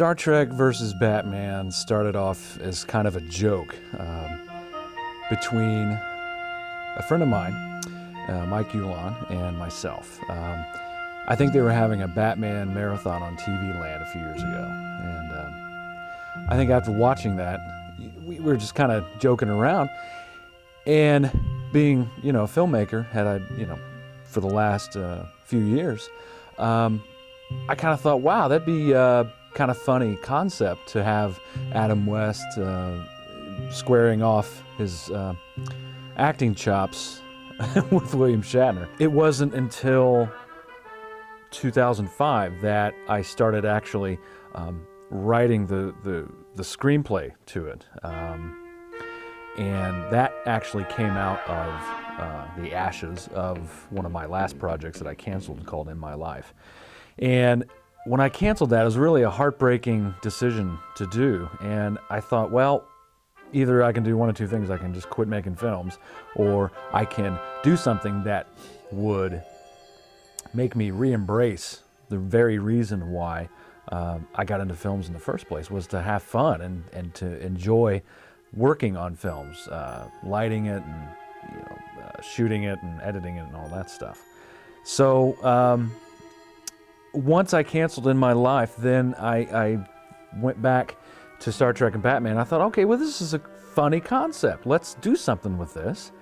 Star Trek versus Batman started off as kind of a joke between a friend of mine, Mike Ulan, and myself. I think they were having a Batman marathon on TV Land a few years ago, and I think after watching that, we were just kind of joking around. And being, a filmmaker, for the last few years, I kind of thought, wow, that'd be kind of funny concept to have Adam West squaring off his acting chops with William Shatner. It wasn't until 2005 that I started actually writing the screenplay to it. And that actually came out of the ashes of one of my last projects that I canceled called In My Life. And when I canceled that, it was really a heartbreaking decision to do. And I thought, well, either I can do one of two things. I can just quit making films, or I can do something that would make me re-embrace the very reason why I got into films in the first place, was to have fun and to enjoy working on films, lighting it and shooting it and editing it and all that stuff. So once I canceled In My Life, then I went back to Star Trek and Batman. I thought, okay, well, this is a funny concept. Let's do something with this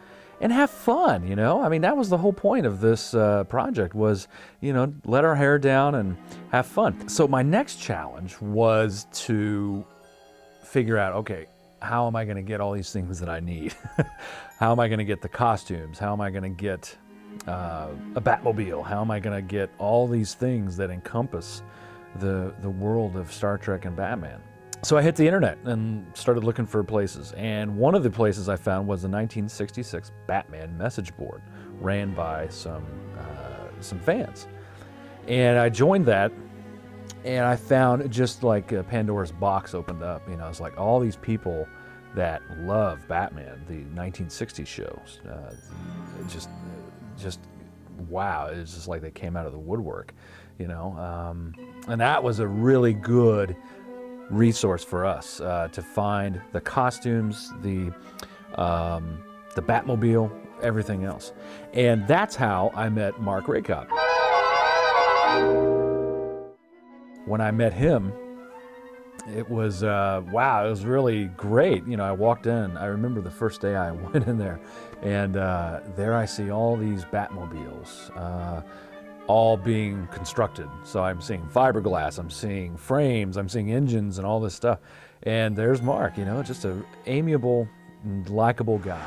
and have fun, I mean, that was the whole point of this project, was, let our hair down and have fun. So my next challenge was to figure out, okay, how am I going to get all these things that I need? How am I going to get the costumes? How am I going to get a Batmobile? How am I going to get all these things that encompass the world of Star Trek and Batman? So I hit the internet and started looking for places. And one of the places I found was the 1966 Batman message board, ran by some fans. And I joined that, and I found just like Pandora's box opened up. It's like all these people that love Batman, the 1960s shows, just wow, it's just like they came out of the woodwork, and that was a really good resource for us to find the costumes, the Batmobile, everything else. And that's how I met Mark Raycott. When I met him, it was, wow, it was really great. I walked in, I remember the first day I went in there, and there I see all these Batmobiles, all being constructed. So I'm seeing fiberglass, I'm seeing frames, I'm seeing engines and all this stuff. And there's Mark, just an amiable, likable guy.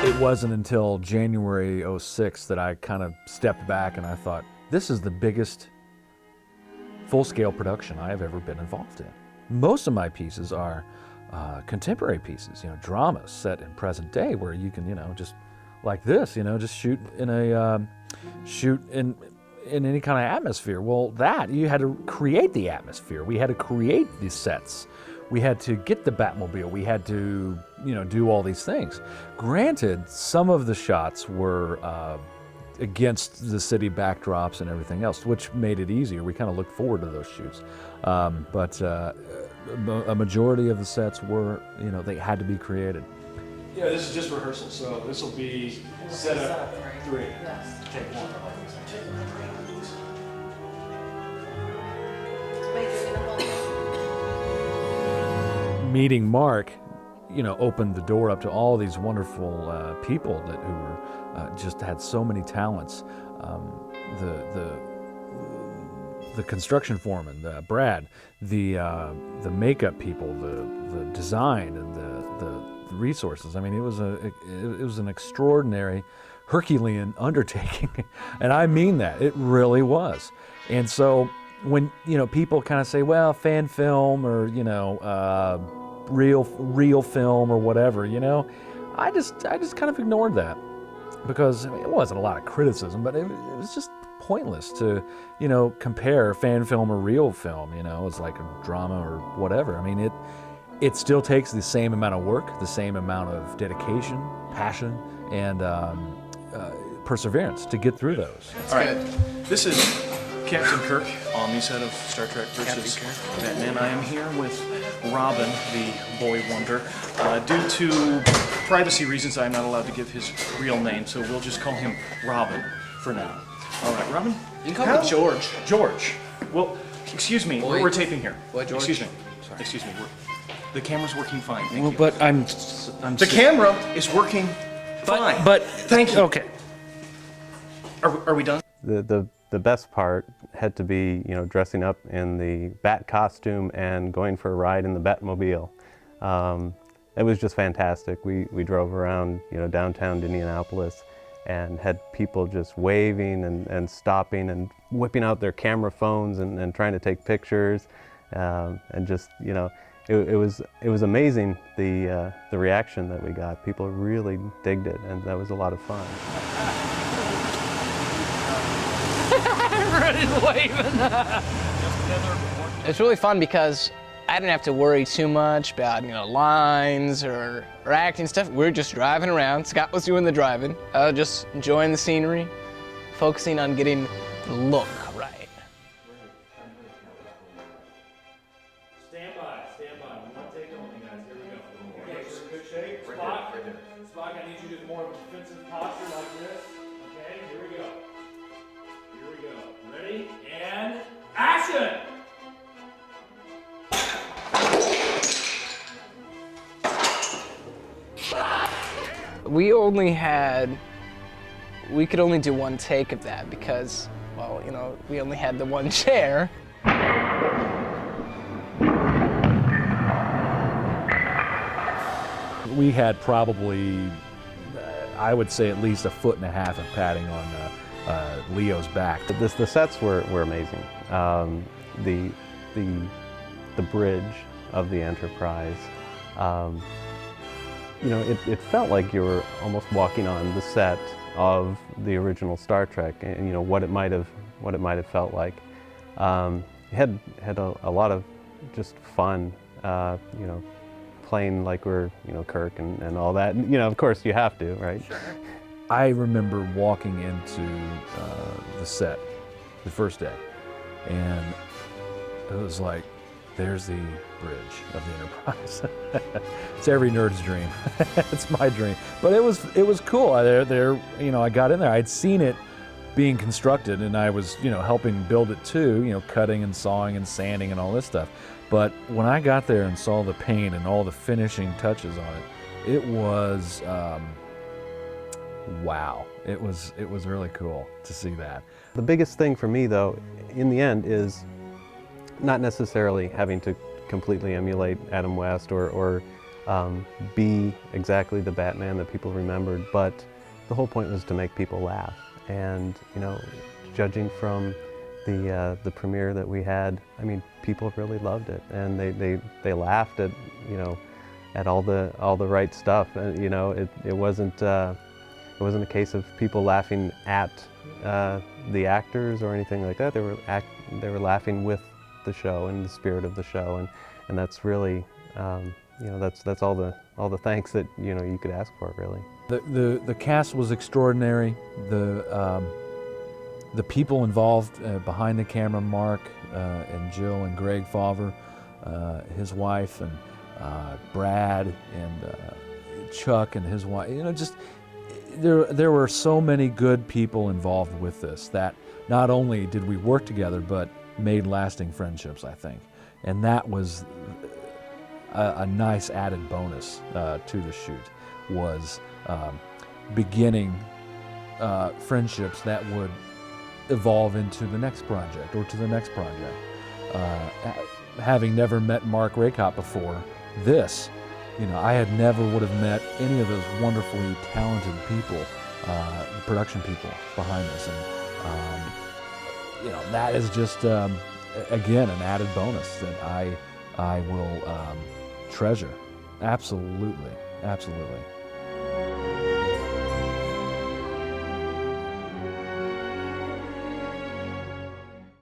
It wasn't until January '06 that I kind of stepped back and I thought, this is the biggest full-scale production I have ever been involved in. Most of my pieces are contemporary pieces, dramas set in present day, where you can, just like this, just shoot in any kind of atmosphere. Well, that you had to create the atmosphere. We had to create these sets. We had to get the Batmobile. We had to, do all these things. Granted, some of the shots were against the city backdrops and everything else, which made it easier. We kind of looked forward to those shoots. But a majority of the sets were, they had to be created. Yeah, this is just rehearsal, so this will be setup 3. Yes. Take 1. Meeting Mark, opened the door up to all these wonderful people who were just had so many talents. The construction foreman, Brad, the makeup people, the design, and the resources. I mean, it was an extraordinary, Herculean undertaking, and I mean that. It really was. And so when people kind of say, well, fan film or real film or whatever, I just kind of ignored that, because it wasn't a lot of criticism, but it was just pointless to compare fan film or real film. It's like a drama or whatever. I mean, it still takes the same amount of work, the same amount of dedication, passion, and perseverance to get through those. All right, this is Captain Kirk on the set of Star Trek vs. Batman. I am here with Robin, the boy wonder. Due to privacy reasons, I'm not allowed to give his real name, so we'll just call him Robin for now. All right, Robin? You can call me George. George. Well, excuse me, Boy. we're taping here. Boy, George. Excuse me. Sorry. Excuse me. The camera's working fine, thank Well, you. but I'm The camera is working fine. But thank you. Okay. Are we done? The best part had to be, dressing up in the Bat costume and going for a ride in the Batmobile. It was just fantastic. We drove around, downtown Indianapolis and had people just waving and stopping and whipping out their camera phones and trying to take pictures, and just, it was amazing the reaction that we got. People really digged it, and that was a lot of fun. It's really fun because I didn't have to worry too much about lines or acting stuff. We were just driving around. Scott was doing the driving. I was just enjoying the scenery, focusing on getting the look right. Stand by. One take only, guys. Here we go. Okay, we're in good shape. Spock, Spock, I need you to do more of a defensive posture like this. Okay, here we go. Ready? And action! We could only do one take of that because, well, we only had the one chair. We had probably, I would say, at least 1.5 feet of padding on Leo's back. The sets were amazing. The bridge of the Enterprise, it felt like you were almost walking on the set of the original Star Trek, and what it might have felt like. It had a lot of just fun, playing like we're Kirk and all that. Of course you have to, right? Sure. I remember walking into the set the first day, and it was like, there's the bridge of the Enterprise. It's every nerd's dream. It's my dream. But it was cool. I got in there. I'd seen it being constructed, and I was helping build it too. Cutting and sawing and sanding and all this stuff. But when I got there and saw the paint and all the finishing touches on it, it was wow. It was really cool to see that. The biggest thing for me, though, in the end, is not necessarily having to completely emulate Adam West or be exactly the Batman that people remembered, but the whole point was to make people laugh. And judging from the premiere that we had, I mean, people really loved it, and they laughed at at all the right stuff. It wasn't a case of people laughing at the actors or anything like that. They were laughing with the show and the spirit of the show, and that's really that's all the thanks that you could ask for, really. The cast was extraordinary. The people involved behind the camera, Mark and Jill and Greg Favre, his wife, and Brad and Chuck and his wife. Just there were so many good people involved with this that not only did we work together, but made lasting friendships, I think. And that was a nice added bonus to the shoot, was beginning friendships that would evolve into the next project or to the next project. Having never met Mark Raycott before this, I had never would have met any of those wonderfully talented people, the production people behind this. And that is just, again, an added bonus that I will treasure. Absolutely, absolutely.